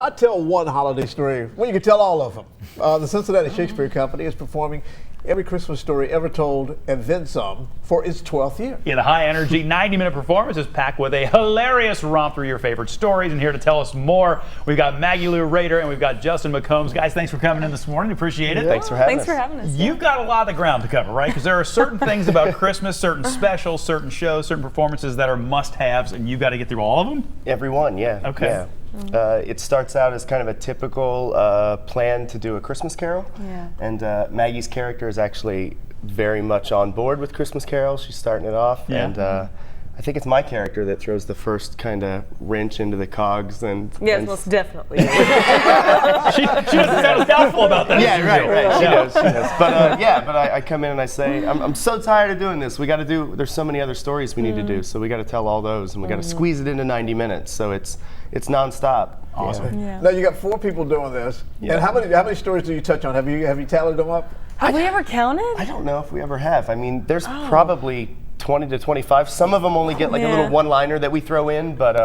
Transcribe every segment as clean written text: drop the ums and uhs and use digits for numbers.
I tell one holiday story. Well, you can tell all of them. The Cincinnati Shakespeare Company is performing every Christmas story ever told and then some for its 12th year. Yeah, the high energy 90-minute performance is packed with a hilarious romp through your favorite stories. And here to tell us more, we've got Maggie, Rader, and we've got Justin McCombs. Guys, thanks for coming in this morning. Appreciate it. Yeah. Thanks for having us. You've got a lot of ground to cover, right? Because there are certain things about Christmas, certain specials, certain shows, certain performances that are must-haves, and you've got to get through all of them? Every one, yeah. Okay. Yeah. It starts out as kind of a typical plan to do a Christmas Carol. Yeah. And Maggie's character is actually very much on board with Christmas Carol. She's starting it off. Yeah. And I think it's my character that throws the first kind of wrench into the cogs. Yes, most definitely. She doesn't sound doubtful about that. Yeah, right. She knows. But I come in and I say, I'm so tired of doing this. We got to do, there's so many other stories we need to do. So we got to tell all those and we got to squeeze it into 90 minutes. So it's nonstop. Awesome. Yeah. Now you got 4 people doing this. Yeah. And how many stories do you touch on? Have you tallied them up? Have we ever counted? I don't know if we ever have. I mean, there's probably 20 to 25. Some of them only get like a little one-liner that we throw in, but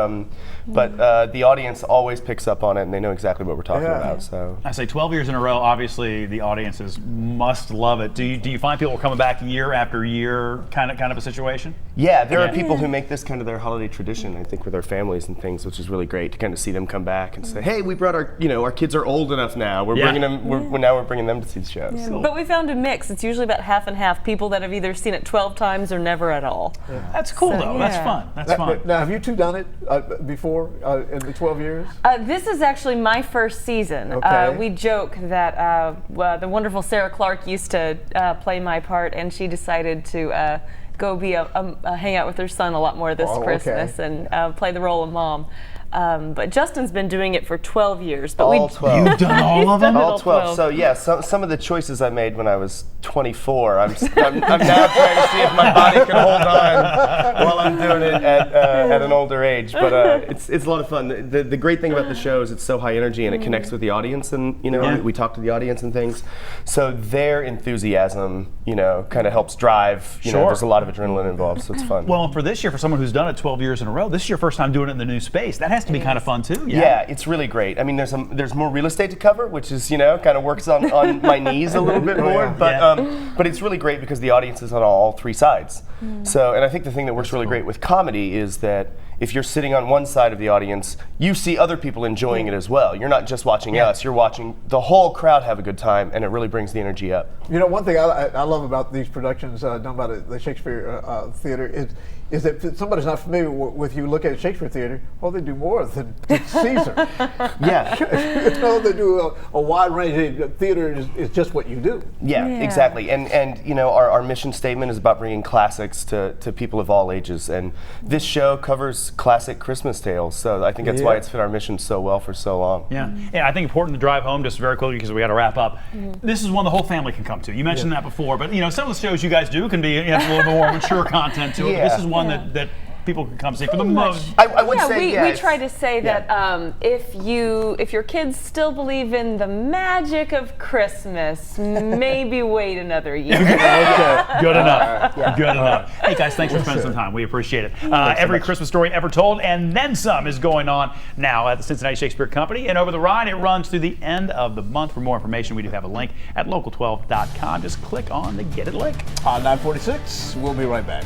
the audience always picks up on it and they know exactly what we're talking about. So I say 12 years in a row, obviously the audiences must love it. Do you find people coming back year after year, kind of a situation? Yeah, there are people who make this kind of their holiday tradition, I think, with their families and things, which is really great to kind of see them come back and say, hey, we brought our kids are old enough now. We're bringing them, now we're bringing them to see the shows. Yeah, So. but we found a mix. It's usually about half and half. People that have either seen it 12 times or never at all. Yeah. That's cool, though. That's fun. That's fun. Now, have you two done it before in the 12 years? This is actually my first season. Okay. We joke that the wonderful Sarah Clark used to play my part, and she decided to go be hang out with her son a lot more this Christmas and play the role of mom. But Justin's been doing it for 12 years. But all 12. You've done all of them? All 12. So yeah, some of the choices I made when I was 24, I'm now trying to see if my body can hold on while I'm doing it at an older age. But it's a lot of fun. The great thing about the show is it's so high energy and it connects with the audience, and we talk to the audience and things. So their enthusiasm, kind of helps drive. There's a lot of adrenaline involved, so it's fun. Well, and for this year, for someone who's done it 12 years in a row, this is your first time doing it in the new space. That has to be kind of fun too. Yeah, it's really great. I mean, there's more real estate to cover, which is kind of works on my knees a little bit more. But it's really great because the audience is on all 3 sides. So, and I think the thing that works really great with comedy is that if you're sitting on one side of the audience, you see other people enjoying it as well. You're not just watching us; you're watching the whole crowd have a good time, and it really brings the energy up. One thing I love about these productions done by the Shakespeare Theater is that somebody's not familiar with you look at Shakespeare Theater, they do more than Caesar. Yeah. They do a wide range. Theater is just what you do. Yeah, exactly. And our mission statement is about bringing classics to people of all ages. And this show covers classic Christmas tales. So I think that's why it's fit our mission so well for so long. Yeah. Yeah, I think important to drive home just very quickly because we got to wrap up. This is one the whole family can come to. You mentioned that before, but some of the shows you guys do can be have a little bit more mature content to it. But this is one that people can come see for the most. I would say we try to say that if your kids still believe in the magic of Christmas, maybe wait another year. Good enough. Good enough. Hey guys, thanks for spending some time. We appreciate it. Every Christmas story ever told and then some is going on now at the Cincinnati Shakespeare Company, and Over the Ride, it runs through the end of the month. For more information, we do have a link at local12.com. Just click on the Get It link. On 946, we'll be right back.